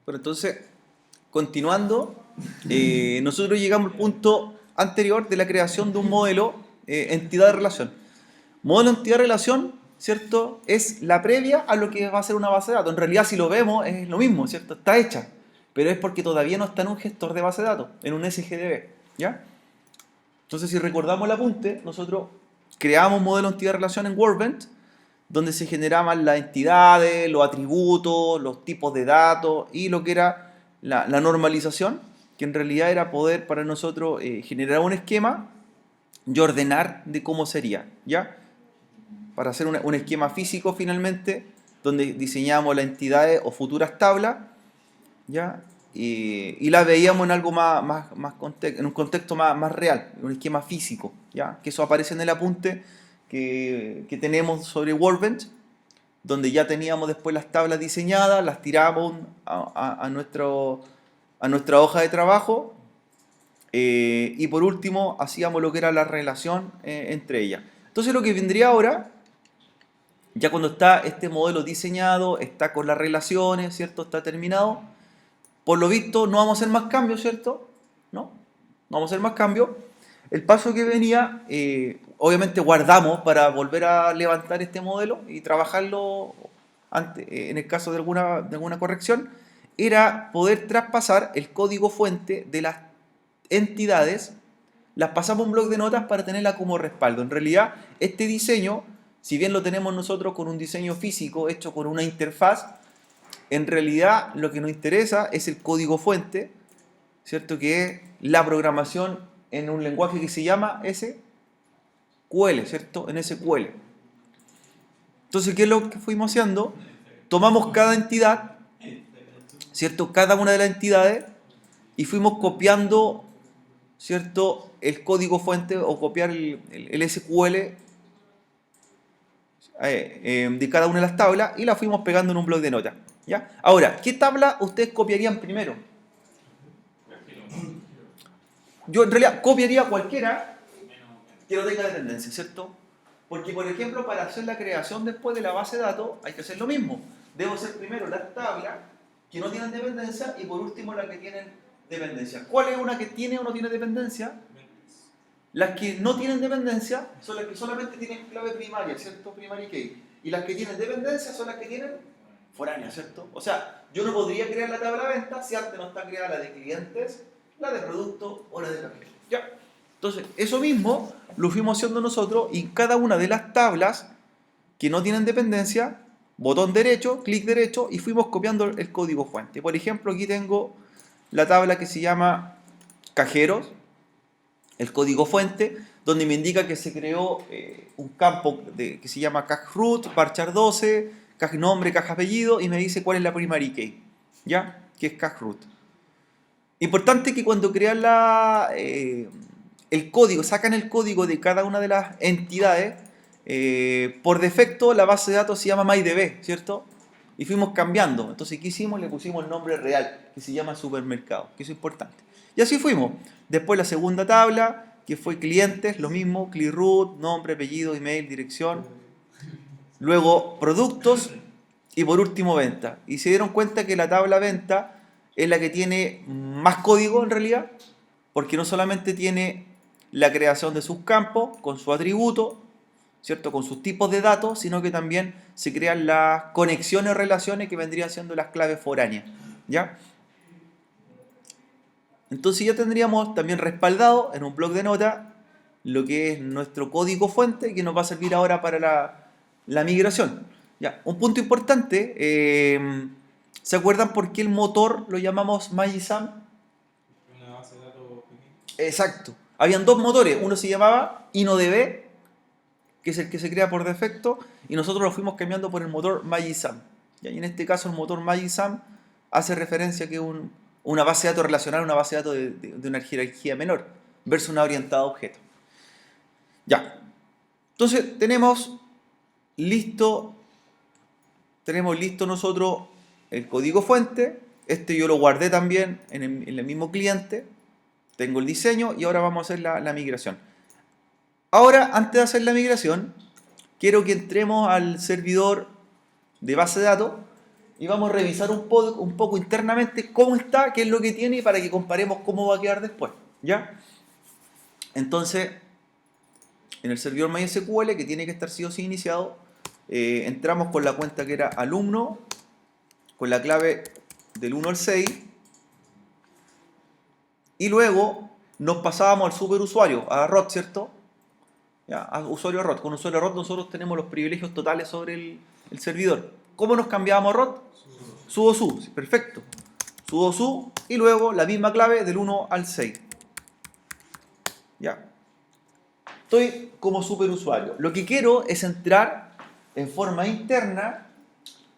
Pero entonces, continuando, nosotros llegamos al punto anterior de la creación de un modelo entidad-relación. Modelo entidad-relación, ¿cierto? Es la previa a lo que va a ser una base de datos. En realidad, si lo vemos, es lo mismo, ¿cierto? Está hecha, pero es porque todavía no está en un gestor de base de datos, en un SGDB, ¿ya? Entonces, si recordamos el apunte, nosotros creamos un modelo entidad-relación en Workbench, donde se generaban las entidades, los atributos, los tipos de datos y lo que era la normalización, que en realidad era poder para nosotros generar un esquema y ordenar de cómo sería, ¿ya? Para hacer un esquema físico finalmente, donde diseñábamos las entidades o futuras tablas, ¿ya? Y las veíamos en algo en un contexto más real, un esquema físico, ¿ya? Que eso aparece en el apunte que tenemos sobre Workbench, donde ya teníamos después las tablas diseñadas, las tirábamos a nuestra hoja de trabajo, y por último hacíamos lo que era la relación entre ellas. Entonces lo que vendría ahora, ya cuando está este modelo diseñado, está con las relaciones, ¿cierto? Está terminado, por lo visto no vamos a hacer más cambios, ¿cierto? No, no vamos a hacer más cambios. El paso que venía, obviamente guardamos para volver a levantar este modelo y trabajarlo en el caso de alguna corrección, era poder traspasar el código fuente de las entidades, las pasamos a un bloc de notas para tenerla como respaldo. En realidad, este diseño, si bien lo tenemos nosotros con un diseño físico hecho con una interfaz, en realidad lo que nos interesa es el código fuente, ¿cierto? Que es la programación en un lenguaje que se llama SQL, ¿cierto? En SQL. Entonces, ¿qué es lo que fuimos haciendo? Tomamos cada entidad, ¿cierto? Cada una de las entidades y fuimos copiando, ¿cierto? El código fuente o copiar el SQL de cada una de las tablas y la fuimos pegando en un bloc de notas, ¿ya? Ahora, ¿qué tabla ustedes copiarían primero? Yo en realidad copiaría cualquiera que no tenga dependencia, ¿cierto? Porque, por ejemplo, para hacer la creación después de la base de datos hay que hacer lo mismo. Debo hacer primero las tablas que no tienen dependencia y por último las que tienen dependencia. ¿Cuál es una que tiene o no tiene dependencia? Las que no tienen dependencia son las que solamente tienen clave primaria, ¿cierto? Primary key. Y las que tienen dependencia son las que tienen foránea, ¿cierto? O sea, yo no podría crear la tabla de venta si antes no está creada la de clientes, la de producto o la de papel. ¿Ya? Entonces, eso mismo lo fuimos haciendo nosotros y cada una de las tablas que no tienen dependencia, botón derecho, clic derecho y fuimos copiando el código fuente. Por ejemplo, aquí tengo la tabla que se llama cajeros, el código fuente, donde me indica que se creó un campo que se llama CAJROOT, varchar 12, CAJ nombre, CAJ apellido, y me dice cuál es la primary key, ¿ya? Que es CAJROOT. Importante que cuando crean el código, sacan el código de cada una de las entidades, por defecto la base de datos se llama MyDB, ¿cierto? Y fuimos cambiando. Entonces, ¿qué hicimos? Le pusimos el nombre real, que se llama supermercado, que eso es importante. Y así fuimos. Después la segunda tabla, que fue clientes, lo mismo, clickroot, nombre, apellido, email, dirección. Luego productos y por último venta. Y se dieron cuenta que la tabla venta es la que tiene más código en realidad, porque no solamente tiene la creación de sus campos con su atributo, ¿cierto? Con sus tipos de datos, sino que también se crean las conexiones o relaciones que vendrían siendo las claves foráneas, ¿ya? Entonces ya tendríamos también respaldado en un bloc de notas lo que es nuestro código fuente que nos va a servir ahora para la migración. Ya, un punto importante, ¿se acuerdan por qué el motor lo llamamos MySam? Una base de datos pequeña. Exacto. Habían dos motores, uno se llamaba InnoDB, que es el que se crea por defecto, y nosotros lo fuimos cambiando por el motor MySam. Y en este caso el motor MySam hace referencia a que una base de datos relacional a una base de datos de una jerarquía menor, versus una orientada a objetos. Ya. Entonces listo, tenemos listo nosotros el código fuente. Este yo lo guardé también en el mismo cliente. Tengo el diseño y ahora vamos a hacer la migración. Ahora, antes de hacer la migración, quiero que entremos al servidor de base de datos y vamos a revisar un poco internamente cómo está, qué es lo que tiene y para que comparemos cómo va a quedar después. ¿Ya? Entonces, en el servidor MySQL, que tiene que estar sí o sí iniciado, entramos con la cuenta que era alumno, con la clave del 1 al 6, y luego nos pasábamos al superusuario, a root, ¿cierto? Ya, a usuario root. Con usuario root nosotros tenemos los privilegios totales sobre el servidor. ¿Cómo nos cambiábamos a root? Sudo su, sí, perfecto. Sudo su y luego la misma clave del 1 al 6. Ya. Estoy como superusuario. Lo que quiero es entrar en forma interna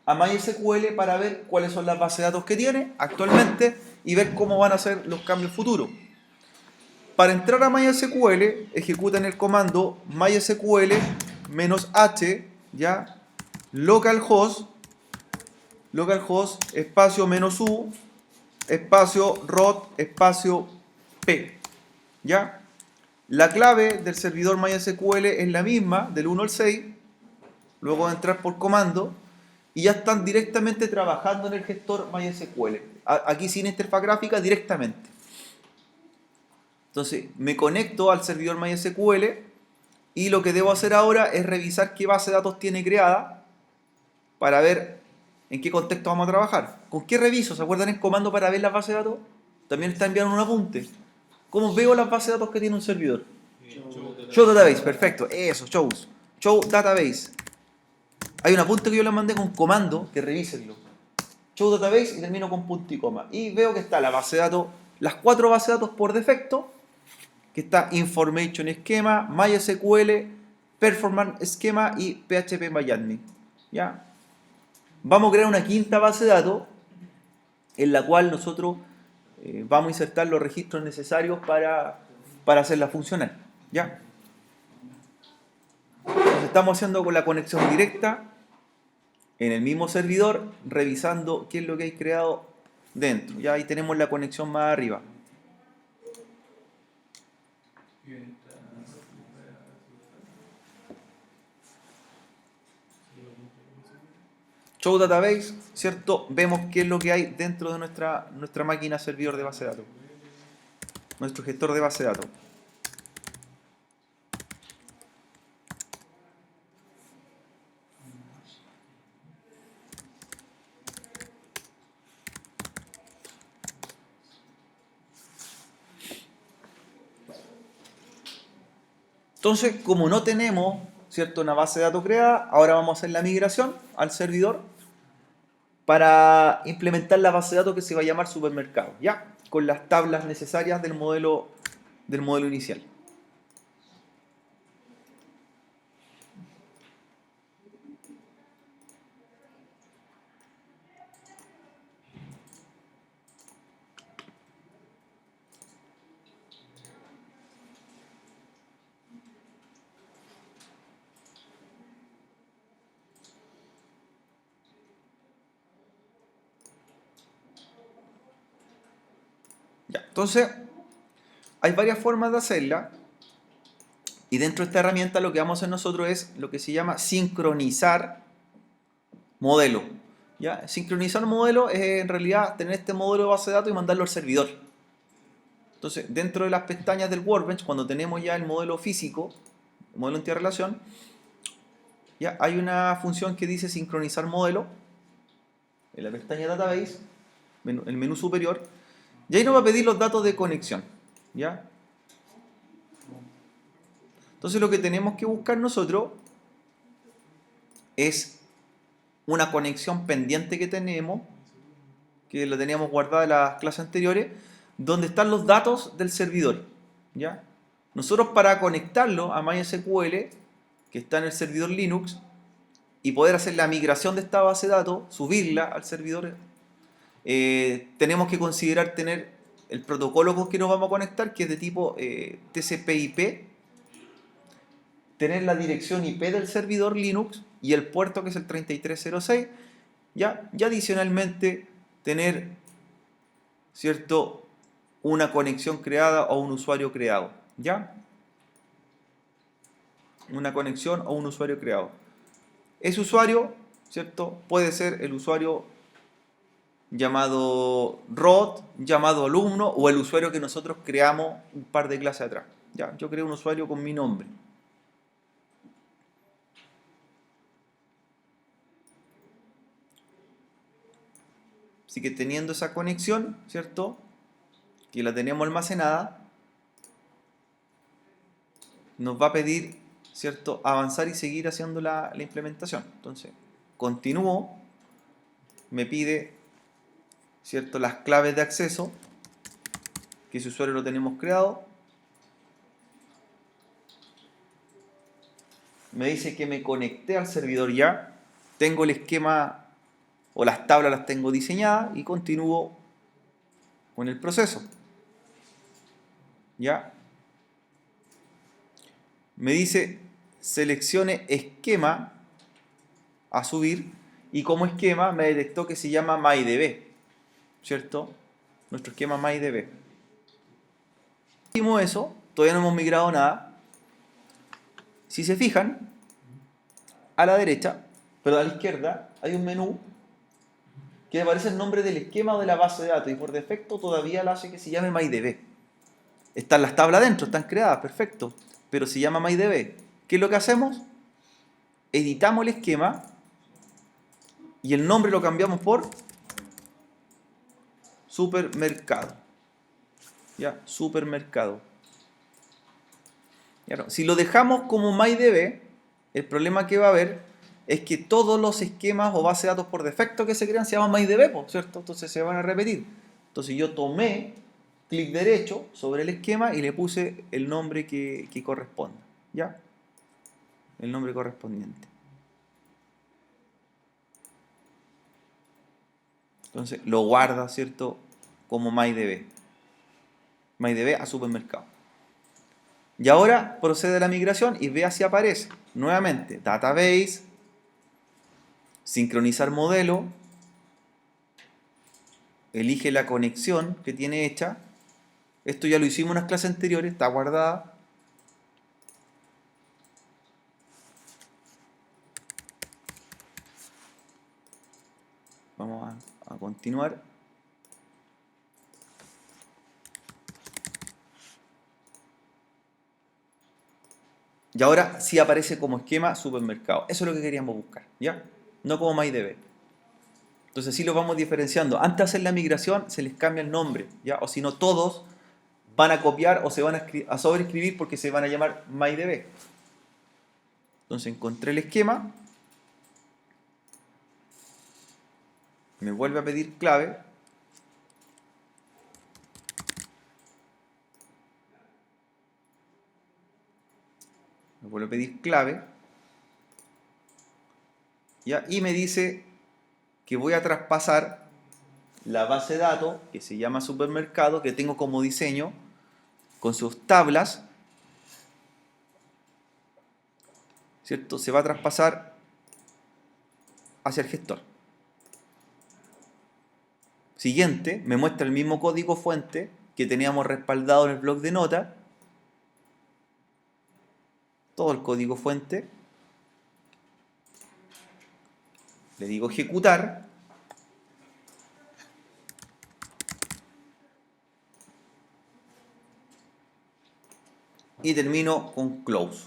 a MySQL para ver cuáles son las bases de datos que tiene actualmente y ver cómo van a ser los cambios futuros. Para entrar a MySQL, ejecutan el comando mysql-h, ¿ya? localhost, espacio -u, espacio root, espacio p, ¿ya? La clave del servidor MySQL es la misma, del 1 al 6, luego de entrar por comando, y ya están directamente trabajando en el gestor MySQL. Aquí sin interfaz gráfica, directamente. Entonces, me conecto al servidor MySQL y lo que debo hacer ahora es revisar qué base de datos tiene creada para ver en qué contexto vamos a trabajar. ¿Con qué reviso? ¿Se acuerdan en comando para ver las bases de datos? También está enviando un apunte. ¿Cómo veo las bases de datos que tiene un servidor? Show Database, perfecto. Eso, shows. Show Database. Hay un apunte que yo le mandé con comando, que revísenlo. Show Database y termino con punto y coma. Y veo que está la base de datos, las 4 bases de datos por defecto, que está Information Schema, MySQL, Performance Schema y PHP ¿Ya? Vamos a crear una quinta base de datos en la cual nosotros vamos a insertar los registros necesarios para hacerla funcionar. ¿Ya? Entonces estamos haciendo con la conexión directa en el mismo servidor, revisando qué es lo que hay creado dentro. Ya ahí tenemos la conexión más arriba. Show Database, ¿cierto? Vemos qué es lo que hay dentro de nuestra máquina servidor de base de datos. Nuestro gestor de base de datos. Entonces, como no tenemos, ¿cierto?, una base de datos creada, ahora vamos a hacer la migración al servidor para implementar la base de datos que se va a llamar supermercado, ¿ya? Con las tablas necesarias del modelo inicial. Ya, entonces, hay varias formas de hacerla. Y dentro de esta herramienta lo que vamos a hacer nosotros es lo que se llama sincronizar modelo. ¿Ya? Sincronizar modelo es en realidad tener este modelo de base de datos y mandarlo al servidor. Entonces, dentro de las pestañas del Workbench, cuando tenemos ya el modelo físico, el modelo entidad relación, ya hay una función que dice sincronizar modelo en la pestaña Database, el menú superior, y ahí nos va a pedir los datos de conexión. ¿Ya? Entonces lo que tenemos que buscar nosotros es una conexión pendiente que tenemos, que lo teníamos guardada en las clases anteriores, donde están los datos del servidor. ¿Ya? Nosotros para conectarlo a MySQL, que está en el servidor Linux, y poder hacer la migración de esta base de datos, subirla al servidor, tenemos que considerar tener el protocolo con que nos vamos a conectar, que es de tipo TCP/IP, tener la dirección IP del servidor Linux y el puerto que es el 3306, ¿ya? Y adicionalmente tener, ¿cierto?, una conexión creada o un usuario creado, ¿ya? Una conexión o un usuario creado. Ese usuario, ¿cierto?, puede ser el usuario llamado Rod, llamado alumno o el usuario que nosotros creamos un par de clases atrás. Ya, yo creo un usuario con mi nombre. Así que teniendo esa conexión, ¿cierto? Que la tenemos almacenada, nos va a pedir, ¿cierto?, avanzar y seguir haciendo la implementación. Entonces, continúo, me pide, ¿cierto?, las claves de acceso, que ese usuario lo tenemos creado. Me dice que me conecté al servidor ya, tengo el esquema o las tablas las tengo diseñadas y continúo con el proceso. ¿Ya? Me dice seleccione esquema a subir y como esquema me detectó que se llama MyDB, ¿cierto? Nuestro esquema MyDB. Hicimos eso, todavía no hemos migrado nada. Si se fijan, a la derecha, pero a la izquierda, hay un menú que aparece el nombre del esquema o de la base de datos y por defecto todavía lo hace que se llame MyDB. Están las tablas dentro, están creadas, perfecto, pero se llama MyDB. ¿Qué es lo que hacemos? Editamos el esquema y el nombre lo cambiamos por supermercado. ¿Ya? Supermercado. ¿Ya? Si lo dejamos como MyDB, el problema que va a haber es que todos los esquemas o bases de datos por defecto que se crean se llaman MyDB, ¿cierto? Entonces se van a repetir. Entonces yo tomé, clic derecho sobre el esquema y le puse el nombre que corresponda. ¿Ya? El nombre correspondiente. Entonces lo guarda, ¿cierto?, como MyDB. MyDB a supermercado. Y ahora procede a la migración y vea si aparece. Nuevamente, database, sincronizar modelo, elige la conexión que tiene hecha. Esto ya lo hicimos en unas clases anteriores, está guardada. Vamos a continuar. Y ahora sí aparece como esquema supermercado. Eso es lo que queríamos buscar, ¿ya? No como MyDB. Entonces sí lo vamos diferenciando. Antes de hacer la migración se les cambia el nombre, ¿ya? O si no, todos van a copiar o se van a sobreescribir porque se van a llamar MyDB. Entonces encontré el esquema. Me vuelve a pedir clave. Me vuelve a pedir clave. ¿Ya? Y me dice que voy a traspasar la base de datos que se llama supermercado, que tengo como diseño, con sus tablas, ¿cierto? Se va a traspasar hacia el gestor. Siguiente, me muestra el mismo código fuente que teníamos respaldado en el bloc de notas. Todo el código fuente. Le digo ejecutar. Y termino con close.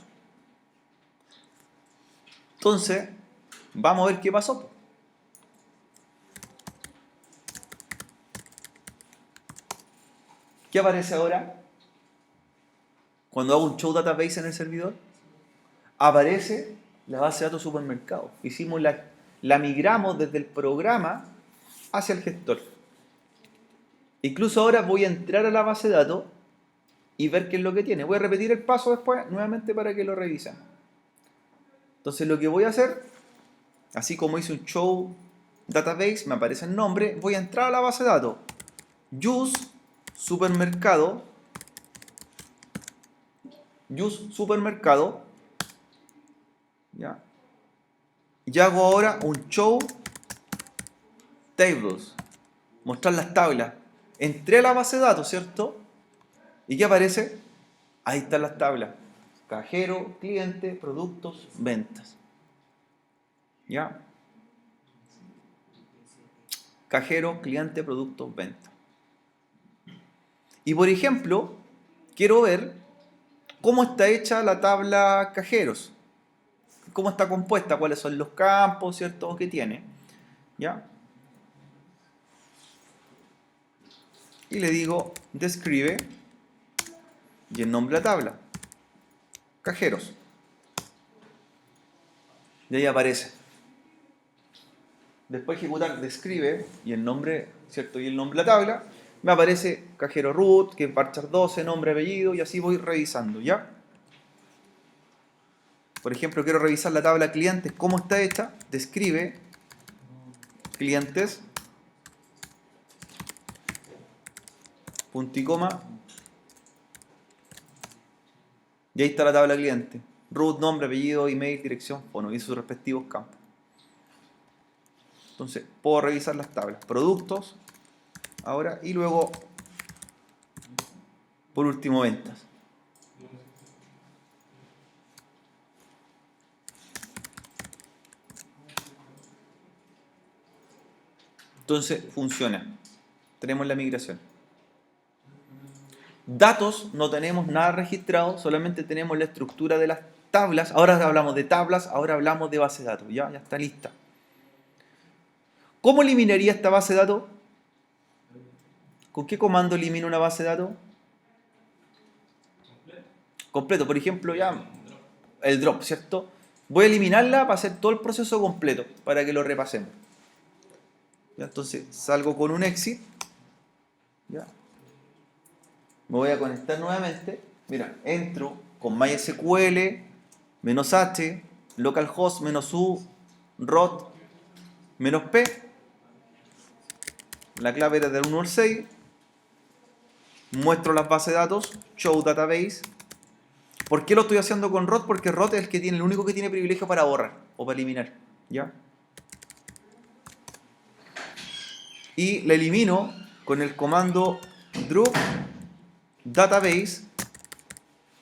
Entonces, vamos a ver qué pasó. ¿Qué aparece ahora? Cuando hago un show database en el servidor, aparece la base de datos supermercado. Hicimos la migramos desde el programa hacia el gestor. Incluso ahora voy a entrar a la base de datos y ver qué es lo que tiene. Voy a repetir el paso después nuevamente para que lo revisen. Entonces lo que voy a hacer, así como hice un show database, me aparece el nombre, voy a entrar a la base de datos. Use supermercado. Use supermercado. ¿Ya? Y hago ahora un show tables. Mostrar las tablas. Entré a la base de datos, ¿cierto? ¿Y qué aparece? Ahí están las tablas. Cajero, cliente, productos, ventas. ¿Ya? cajero, cliente, producto, venta. Y por ejemplo, quiero ver cómo está hecha la tabla cajeros. Cómo está compuesta, cuáles son los campos, ¿cierto? Que tiene. ¿Ya? Y le digo, describe, y el nombre de la tabla. Cajeros. Y ahí aparece. Después de ejecutar describe y el nombre, ¿cierto? Y el nombre de la tabla, me aparece cajero root, que varchar 12, nombre, apellido, y así voy revisando, ¿ya? Por ejemplo, quiero revisar la tabla clientes, cómo está hecha, describe clientes, punto y coma, y ahí está la tabla cliente. Root, nombre, apellido, email, dirección, fono y sus respectivos campos. Entonces, puedo revisar las tablas. Productos, ahora, y luego, por último, ventas. Entonces, funciona. Tenemos la migración. Datos, no tenemos nada registrado, solamente tenemos la estructura de las tablas. Ahora hablamos de tablas, ahora hablamos de base de datos. Ya está lista. ¿Cómo eliminaría esta base de datos? ¿Con qué comando elimino una base de datos? Completo. Por ejemplo, ya el drop, ¿cierto? Voy a eliminarla para hacer todo el proceso completo, para que lo repasemos. ¿Ya? Entonces salgo con un exit. ¿Ya? Me voy a conectar nuevamente. Mira, entro con MySQL, -h, localhost, -u, root, -p. La clave era del 1 al 6. Muestro las bases de datos, show database. ¿Por qué lo estoy haciendo con root? Porque root es el único que tiene privilegio para borrar o para eliminar. ¿Ya? Y la elimino con el comando drop database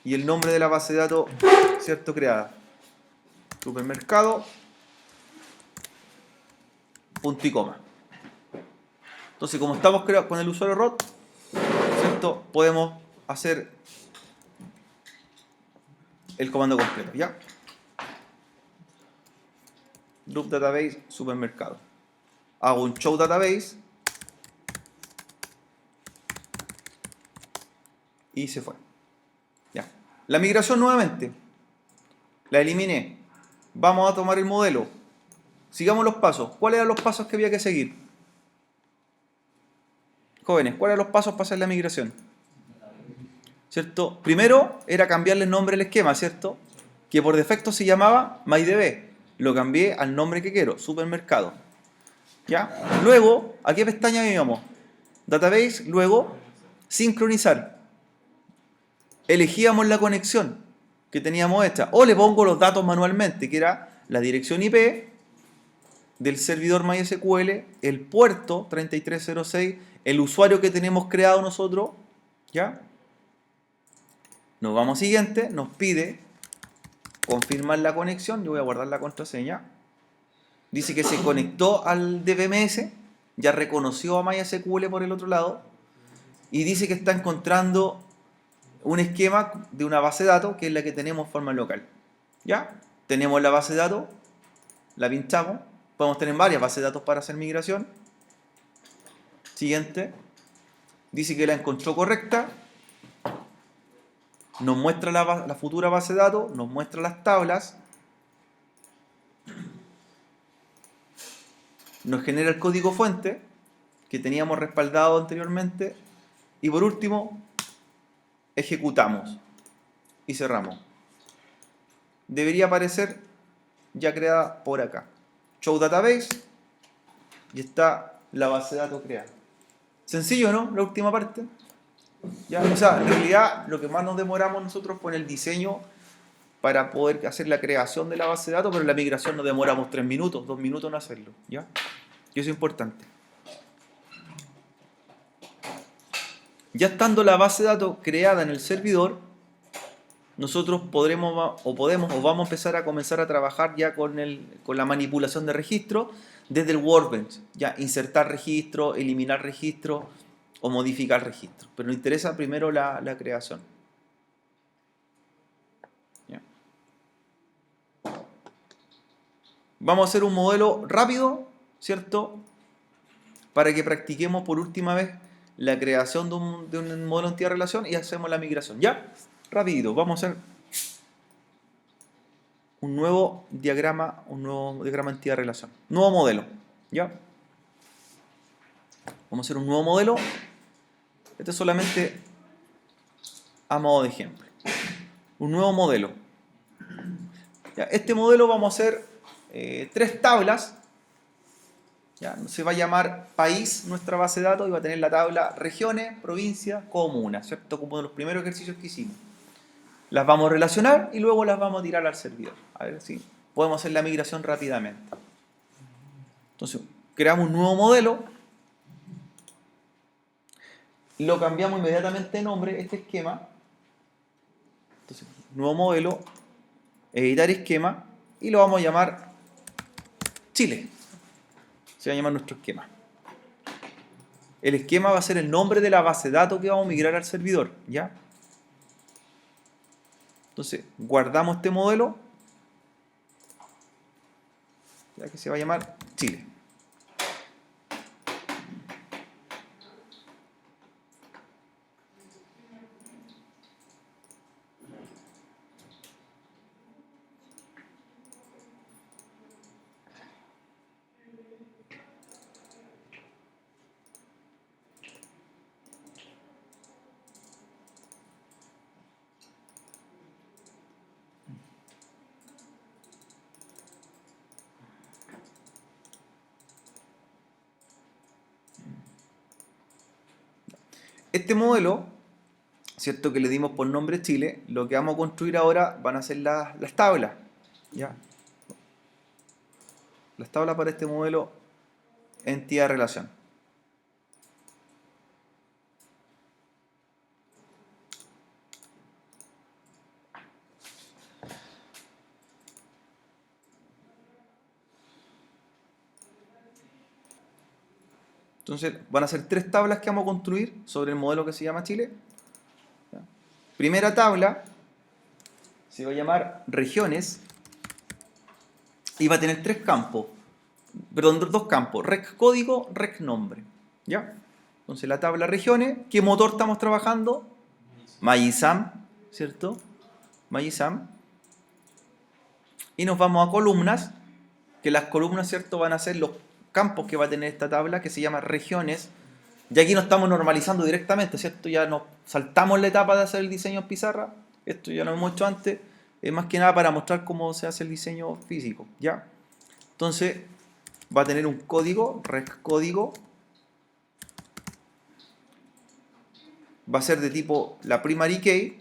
y el nombre de la base de datos, ¿cierto? Creada. Supermercado, punto y coma. Entonces, como estamos creados con el usuario root, ¿cierto? Podemos hacer el comando completo, ¿ya? Drop database, supermercado. Hago un show database y se fue. Ya. La migración nuevamente. La eliminé. Vamos a tomar el modelo. Sigamos los pasos. ¿Cuáles eran los pasos que había que seguir? Jóvenes, ¿cuáles eran los pasos para hacer la migración? ¿Cierto? Primero era cambiarle el nombre al esquema, ¿cierto? Que por defecto se llamaba MyDB. Lo cambié al nombre que quiero, supermercado. ¿Ya? Luego, ¿a qué pestaña íbamos? Database, luego, sincronizar. Elegíamos la conexión que teníamos hecha. O le pongo los datos manualmente, que era la dirección IP del servidor MySQL, el puerto 3306, el usuario que tenemos creado nosotros, ¿ya? Nos vamos siguiente, nos pide confirmar la conexión, yo voy a guardar la contraseña. Dice que se conectó al DBMS, ya reconoció a MySQL por el otro lado, y dice que está encontrando un esquema de una base de datos que es la que tenemos en forma local. ¿Ya? Tenemos la base de datos, la pinchamos, podemos tener varias bases de datos para hacer migración. Siguiente, dice que la encontró correcta, nos muestra la futura base de datos, nos muestra las tablas, nos genera el código fuente que teníamos respaldado anteriormente y por último ejecutamos y cerramos. Debería aparecer ya creada por acá. Show database y está la base de datos creada. Sencillo, ¿no? La última parte. ¿Ya? O sea, en realidad lo que más nos demoramos nosotros fue en el diseño para poder hacer la creación de la base de datos, pero en la migración nos demoramos 3 minutos, 2 minutos en hacerlo. ¿Ya? Y eso es importante. Ya estando la base de datos creada en el servidor, nosotros podemos o vamos a empezar a comenzar a trabajar ya con la manipulación de registro desde el Workbench. Ya, insertar registro, eliminar registro o modificar registro. Pero nos interesa primero la creación. Ya. Vamos a hacer un modelo rápido, ¿cierto? Para que practiquemos por última vez la creación de un modelo entidad relación y hacemos la migración. ¿Ya? Rapidito, vamos a hacer un nuevo diagrama entidad relación. Nuevo modelo. ¿Ya? Vamos a hacer un nuevo modelo. Este es solamente a modo de ejemplo. Un nuevo modelo. ¿Ya? Este modelo vamos a hacer 3 tablas. ¿Ya? Se va a llamar país nuestra base de datos y va a tener la tabla regiones, provincias, comunas, ¿cierto? Como uno de los primeros ejercicios que hicimos. Las vamos a relacionar y luego las vamos a tirar al servidor. A ver si podemos hacer la migración rápidamente. Entonces, creamos un nuevo modelo. Lo cambiamos inmediatamente de nombre, este esquema. Entonces, nuevo modelo, editar esquema y lo vamos a llamar Chile. Se va a llamar nuestro esquema. El esquema va a ser el nombre de la base de datos que vamos a migrar al servidor, ¿ya? Entonces, guardamos este modelo, ya que se va a llamar Chile. Este modelo, ¿cierto? Que le dimos por nombre Chile, lo que vamos a construir ahora van a ser las tablas, ¿ya? Las tablas para este modelo entidad relación. Entonces van a ser 3 tablas que vamos a construir sobre el modelo que se llama Chile. ¿Ya? Primera tabla se va a llamar regiones y va a tener 3 campos, perdón, 2 campos, rec código, rec nombre. ¿Ya? Entonces la tabla regiones, ¿qué motor estamos trabajando? MyISAM, ¿cierto? MyISAM. Y nos vamos a columnas, que las columnas, ¿cierto? Van a ser los campos que va a tener esta tabla, que se llama regiones. Y aquí no estamos normalizando directamente, ¿cierto? Ya nos saltamos la etapa de hacer el diseño en pizarra. Esto ya lo hemos hecho antes. Es más que nada para mostrar cómo se hace el diseño físico, ¿ya? Entonces, va a tener un código, rec código. Va a ser de tipo la primary key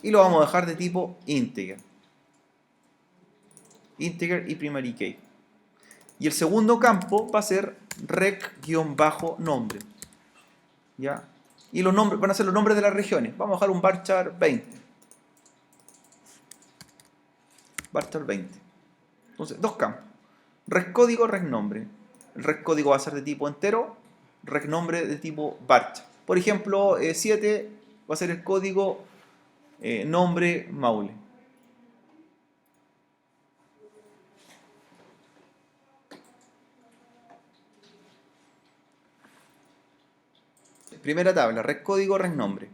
y lo vamos a dejar de tipo integer. Integer y primary key. Y el segundo campo va a ser rec-nombre. ¿Ya? Y los nombres van a ser los nombres de las regiones. Vamos a dejar un varchar 20. Varchar 20. Entonces, 2 campos. Rec código, rec nombre. El rec código va a ser de tipo entero, rec nombre de tipo varchar. Por ejemplo, 7 va a ser el código nombre Maule. Primera tabla, rec código, rec nombre.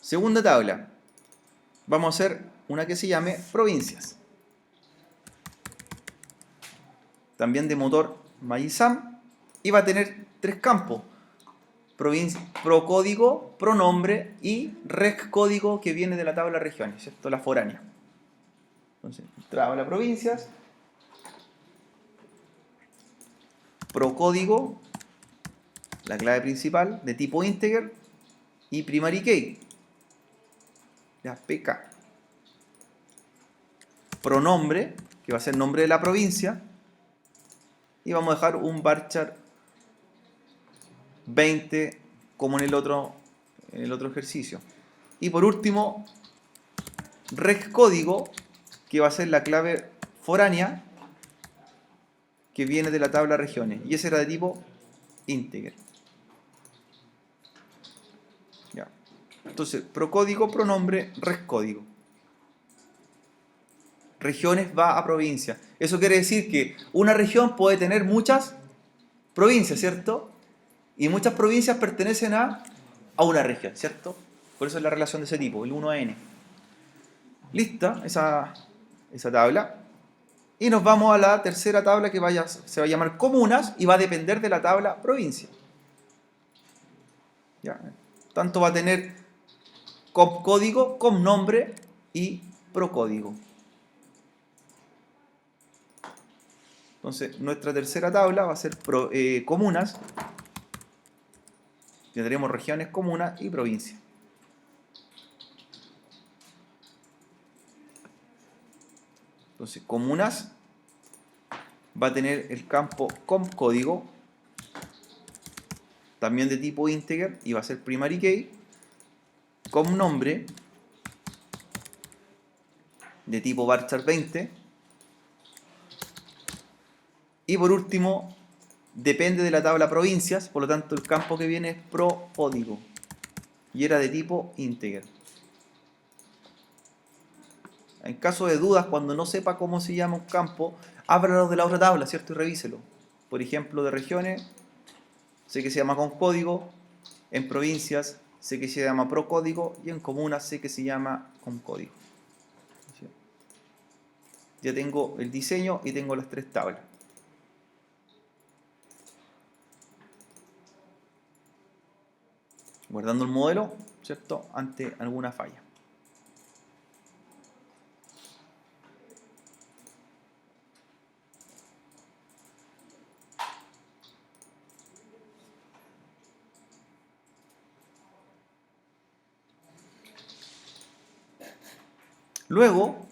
Segunda tabla, vamos a hacer una que se llame provincias. También de motor MyISAM y va a tener 3 campos. Pro código, pronombre y rec código que viene de la tabla regiones, ¿cierto? La foránea. Entonces, tabla provincias, pro código, la clave principal de tipo integer y primary key, la PK. Pronombre, que va a ser nombre de la provincia, y vamos a dejar un varchar 20 como en el otro ejercicio. Y por último, res código, que va a ser la clave foránea que viene de la tabla regiones. Y ese era de tipo integer. Ya. Entonces, procódigo, pronombre, res código. Regiones va a provincia. Eso quiere decir que una región puede tener muchas provincias, ¿cierto? Y muchas provincias pertenecen a una región, ¿cierto? Por eso es la relación de ese tipo, el 1 a n. Lista esa tabla. Y nos vamos a la tercera tabla que se va a llamar comunas y va a depender de la tabla provincia. ¿Ya? Tanto va a tener com código, com nombre y procódigo. Entonces, nuestra tercera tabla va a ser comunas. Tendremos regiones, comunas y provincias. Entonces, comunas va a tener el campo com código, también de tipo integer, y va a ser primary key, com nombre, de tipo varchar 20, y por último, depende de la tabla provincias, por lo tanto el campo que viene es procódigo, y era de tipo integer. En caso de dudas, cuando no sepa cómo se llama un campo, ábralo de la otra tabla, ¿cierto? Y revíselo. Por ejemplo, de regiones, sé que se llama con código, en provincias sé que se llama procódigo y en comunas sé que se llama con código. ¿Sí? Ya tengo el diseño y tengo las tres tablas. Guardando el modelo, ¿cierto? Ante alguna falla. Luego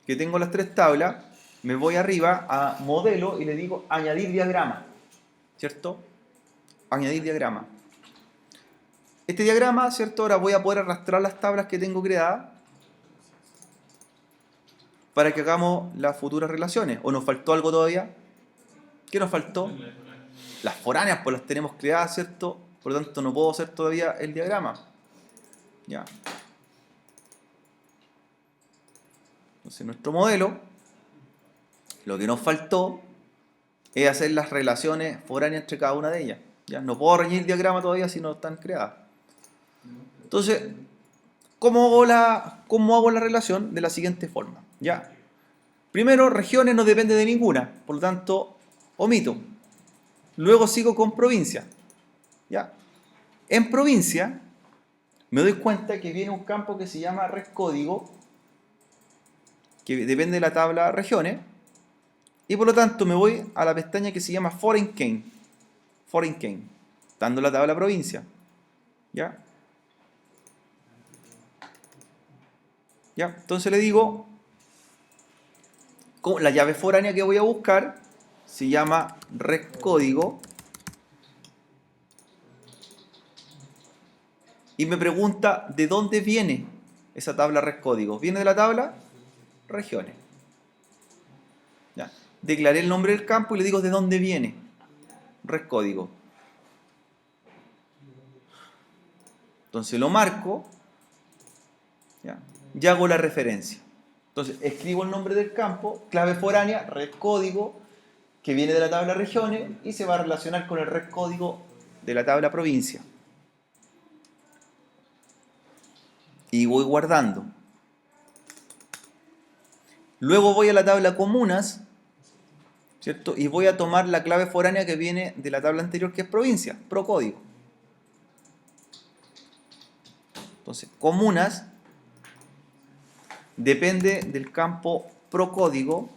que tengo las tres tablas, me voy arriba a modelo y le digo añadir diagrama, ¿cierto? Añadir diagrama. Este diagrama, ¿cierto? Ahora voy a poder arrastrar las tablas que tengo creadas para que hagamos las futuras relaciones. ¿O nos faltó algo todavía? ¿Qué nos faltó? Las foráneas, pues las tenemos creadas, ¿cierto? Por lo tanto, no puedo hacer todavía el diagrama. ¿Ya? Entonces, nuestro modelo, lo que nos faltó es hacer las relaciones foráneas entre cada una de ellas. ¿Ya? No puedo reñir el diagrama todavía si no están creadas. Entonces, ¿cómo hago la relación? De la siguiente forma. ¿Ya? Primero, regiones no depende de ninguna, por lo tanto, omito. Luego sigo con provincia. ¿Ya? En provincia, me doy cuenta que viene un campo que se llama res código, que depende de la tabla regiones, y por lo tanto me voy a la pestaña que se llama Foreign Key, dando la tabla provincia. ¿Ya? ¿Ya? Entonces le digo, la llave foránea que voy a buscar se llama res código, y me pregunta de dónde viene esa tabla res código. ¿Viene de la tabla? Regiones. ¿Ya? Declaré el nombre del campo y le digo de dónde viene. Res código. Entonces lo marco, ¿ya? Y hago la referencia. Entonces escribo el nombre del campo, clave foránea, res código, que viene de la tabla regiones y se va a relacionar con el res código de la tabla provincia. Y voy guardando. Luego voy a la tabla comunas, ¿cierto? Y voy a tomar la clave foránea que viene de la tabla anterior, que es provincia, procódigo. Entonces, comunas depende del campo procódigo.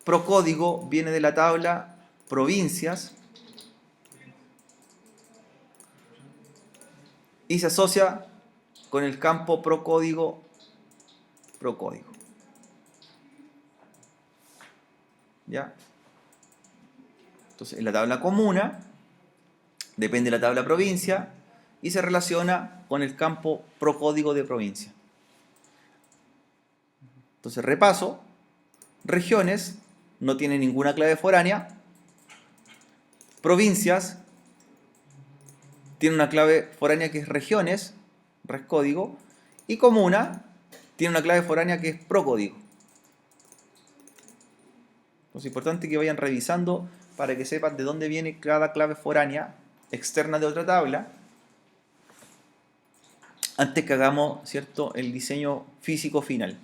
Procódigo viene de la tabla provincias y se asocia con el campo procódigo. ¿Ya? Entonces, en la tabla comuna depende de la tabla provincia y se relaciona con el campo procódigo de provincia. Entonces, repaso, regiones no tiene ninguna clave foránea, provincias tiene una clave foránea que es regiones, rescódigo, y comuna tiene una clave foránea que es procódigo. Entonces, es importante que vayan revisando para que sepan de dónde viene cada clave foránea externa de otra tabla antes que hagamos, ¿cierto?, el diseño físico final.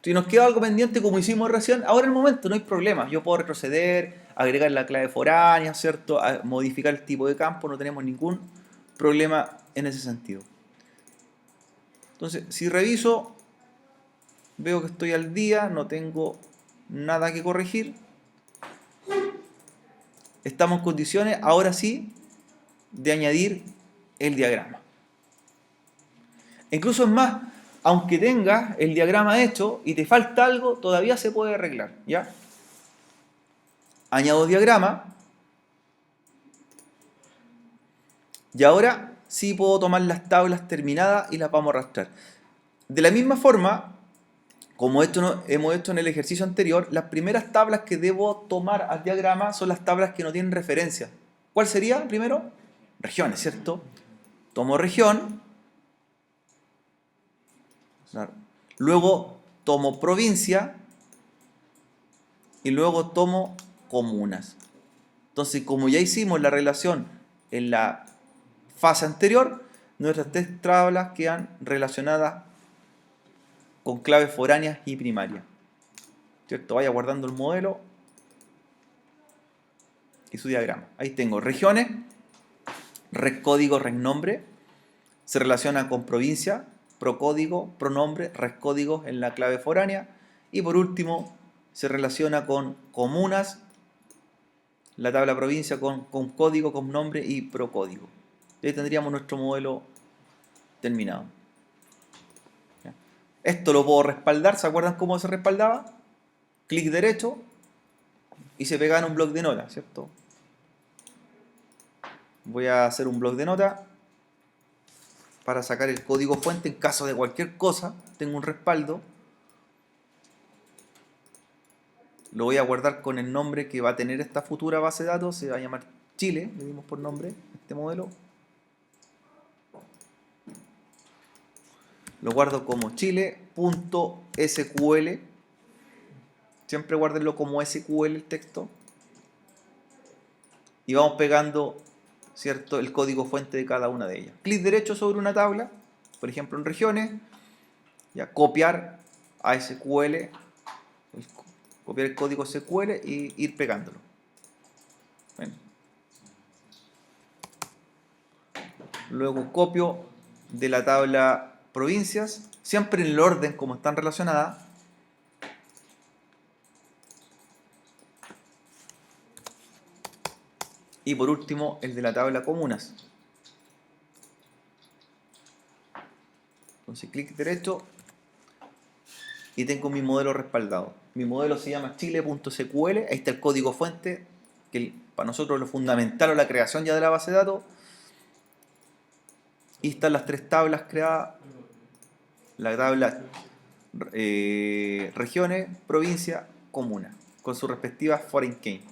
Si nos queda algo pendiente como hicimos recién, ahora en el momento no hay problema. Yo puedo retroceder, agregar la clave foránea, ¿cierto?, modificar el tipo de campo, no tenemos ningún problema en ese sentido. Entonces, si reviso, veo que estoy al día, no tengo nada que corregir. Estamos en condiciones, ahora sí, de añadir el diagrama. Incluso es más, aunque tengas el diagrama hecho y te falta algo, todavía se puede arreglar, ¿ya? Añado diagrama. Y ahora sí puedo tomar las tablas terminadas y las vamos a arrastrar. De la misma forma, como hemos hecho en el ejercicio anterior, las primeras tablas que debo tomar al diagrama son las tablas que no tienen referencia. ¿Cuál sería primero? Regiones, ¿cierto? Tomo región. Luego tomo provincia. Y luego tomo comunas. Entonces, como ya hicimos la relación en la fase anterior, nuestras tres tablas quedan relacionadas con claves foráneas y primarias. ¿Cierto? Vaya guardando el modelo y su diagrama. Ahí tengo regiones, rescódigo, resnombre, se relaciona con provincia, procódigo, pronombre, rescódigo en la clave foránea, y por último se relaciona con comunas, la tabla provincia con código, con nombre y procódigo. Y ahí tendríamos nuestro modelo terminado. Esto lo puedo respaldar, ¿se acuerdan cómo se respaldaba? Clic derecho y se pegaba en un bloc de notas, ¿cierto? Voy a hacer un bloc de notas para sacar el código fuente en caso de cualquier cosa. Tengo un respaldo. Lo voy a guardar con el nombre que va a tener esta futura base de datos. Se va a llamar Chile, le dimos por nombre este modelo. Lo guardo como chile.sql. Siempre guárdenlo como SQL el texto. Y vamos pegando, ¿cierto?, el código fuente de cada una de ellas. Clic derecho sobre una tabla, por ejemplo en regiones, ya copiar a SQL, copiar el código SQL y ir pegándolo. Bueno. Luego copio de la tabla provincias, siempre en el orden como están relacionadas. Y por último, el de la tabla comunas. Entonces, clic derecho y tengo mi modelo respaldado. Mi modelo se llama chile.sql. Ahí está el código fuente, que para nosotros lo fundamental o la creación ya de la base de datos. Y están las tres tablas creadas. La tabla regiones, provincia, comuna, con sus respectivas foreign key.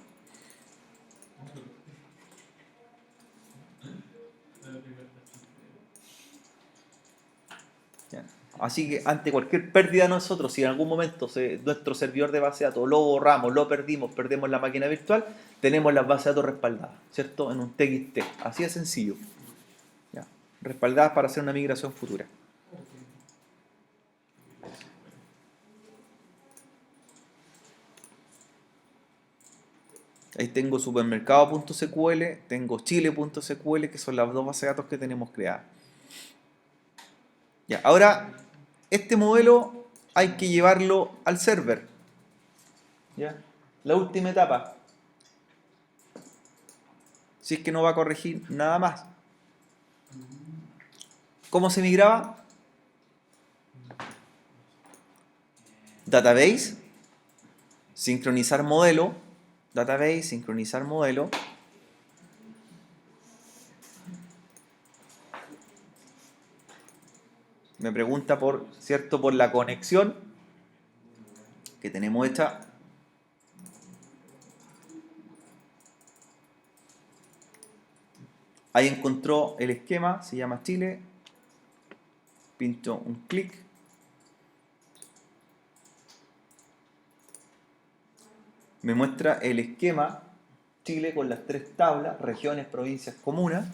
Así que ante cualquier pérdida de nosotros, si en algún momento nuestro servidor de base de datos lo borramos, lo perdemos la máquina virtual, tenemos las bases de datos respaldadas, ¿cierto? En un TXT. Así de sencillo. ¿Ya? Respaldadas para hacer una migración futura. Ahí tengo supermercado.sql, tengo chile.sql, que son las dos bases de datos que tenemos creadas. Ya, ahora, este modelo hay que llevarlo al server. ¿Ya? La última etapa. Si es que no va a corregir nada más. ¿Cómo se migraba? Database, sincronizar modelo, database, sincronizar modelo. me pregunta por, ¿cierto?, por la conexión que tenemos hecha. Ahí encontró el esquema, se llama Chile. Pincho un clic. Me muestra el esquema Chile con las 3 tablas, regiones, provincias, comunas.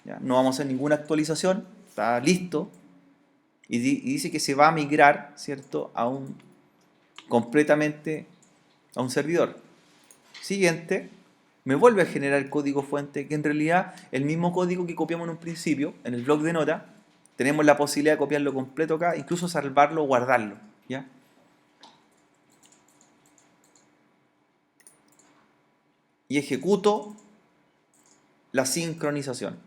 ¿Ya? No vamos a hacer ninguna actualización, está listo. Y dice que se va a migrar, ¿cierto?, completamente a un servidor. Siguiente, me vuelve a generar el código fuente, que en realidad el mismo código que copiamos en un principio, en el bloc de notas, tenemos la posibilidad de copiarlo completo acá, incluso salvarlo o guardarlo. ¿Ya? Y ejecuto la sincronización.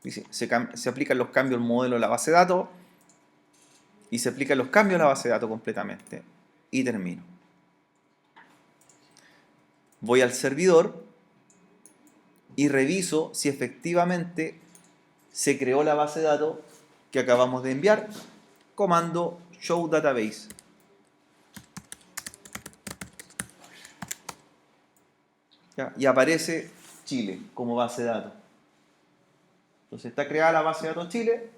Dice, se aplican los cambios al modelo de la base de datos y se aplican los cambios a la base de datos completamente. Y termino. Voy al servidor y reviso si efectivamente se creó la base de datos que acabamos de enviar. Comando show database. ¿Ya? Y aparece Chile como base de datos. Entonces está creada la base de datos Chile.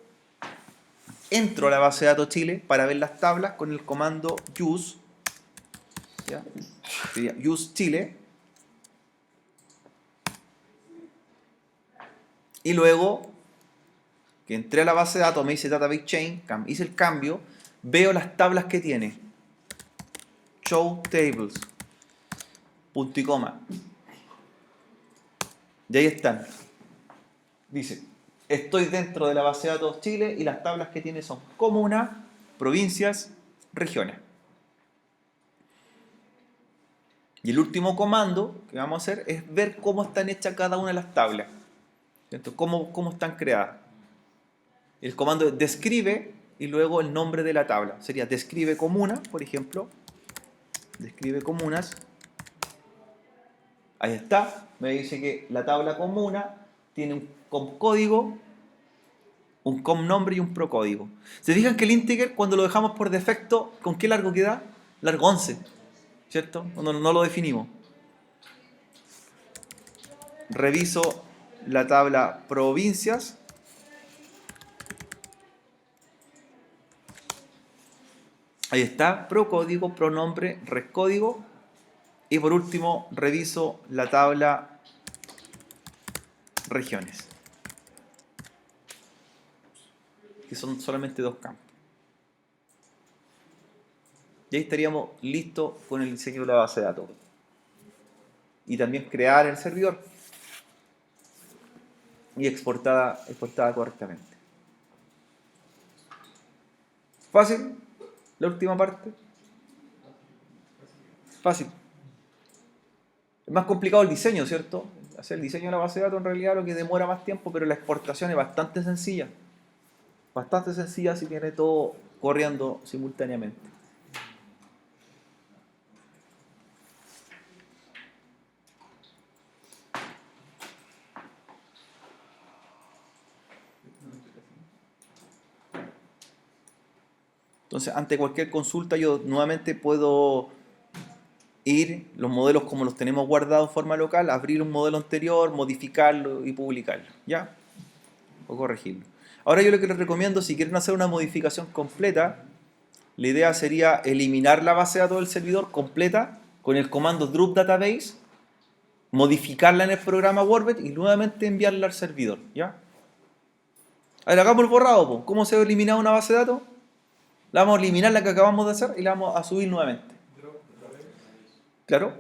Entro a la base de datos Chile para ver las tablas con el comando use. ¿Ya? Sería use Chile. Y luego que entré a la base de datos, me dice database chain, hice el cambio, veo las tablas que tiene. Show tables. Punto y coma. Y ahí están. Dice, estoy dentro de la base de datos Chile y las tablas que tiene son comunas, provincias, regiones. Y el último comando que vamos a hacer es ver cómo están hechas cada una de las tablas. ¿Cierto? Cómo están creadas. El comando es describe y luego el nombre de la tabla. Sería describe comuna, por ejemplo. Describe comunas. Ahí está. Me dice que la tabla comuna tiene un com código, un com nombre y un pro código. ¿Se fijan que el integer cuando lo dejamos por defecto, con qué largo queda? Largo 11. ¿Cierto? No lo definimos. Reviso la tabla provincias. Ahí está, pro código, pronombre, res código. Y por último, reviso la tabla regiones, que son solamente 2 campos. Y ahí estaríamos listos con el diseño de la base de datos. Y también crear el servidor. Y exportada correctamente. ¿Fácil? La última parte. Fácil. Es más complicado el diseño, ¿cierto? Hacer el diseño de la base de datos en realidad lo que demora más tiempo, pero la exportación es bastante sencilla. Bastante sencilla si tiene todo corriendo simultáneamente. Entonces, ante cualquier consulta yo nuevamente puedo ir, los modelos como los tenemos guardados en forma local, abrir un modelo anterior, modificarlo y publicarlo, ¿ya? O corregirlo. Ahora yo lo que les recomiendo, si quieren hacer una modificación completa, la idea sería eliminar la base de datos del servidor completa con el comando drop database, modificarla en el programa Word y nuevamente enviarla al servidor, ¿ya? A ver, hagamos el borrado, po. ¿Cómo se ha eliminado una base de datos? La vamos a eliminar la que acabamos de hacer y la vamos a subir nuevamente. Claro.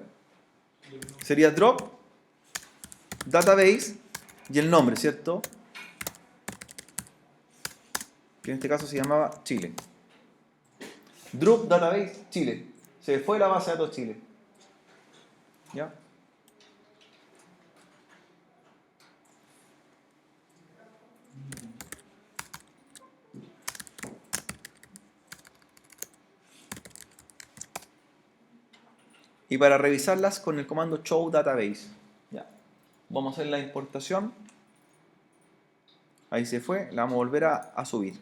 Sería drop, database y el nombre, ¿cierto? Que en este caso se llamaba Chile. Drop database Chile. Se fue la base de datos Chile. ¿Ya? Y para revisarlas con el comando show database. Ya. Vamos a hacer la importación. Ahí se fue, la vamos a volver a subir.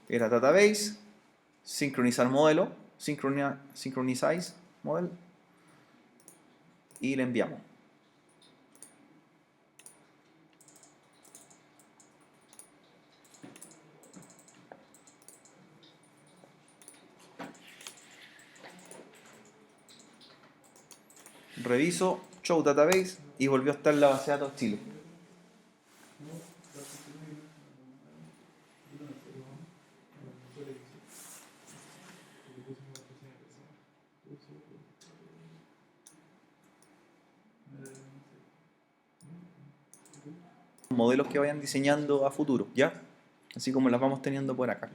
Era database, sincronizar modelo, synchronize model, y le enviamos. Reviso, show database, y volvió a estar en la base de datos Chile. Modelos que vayan diseñando a futuro, ¿ya? Así como las vamos teniendo por acá.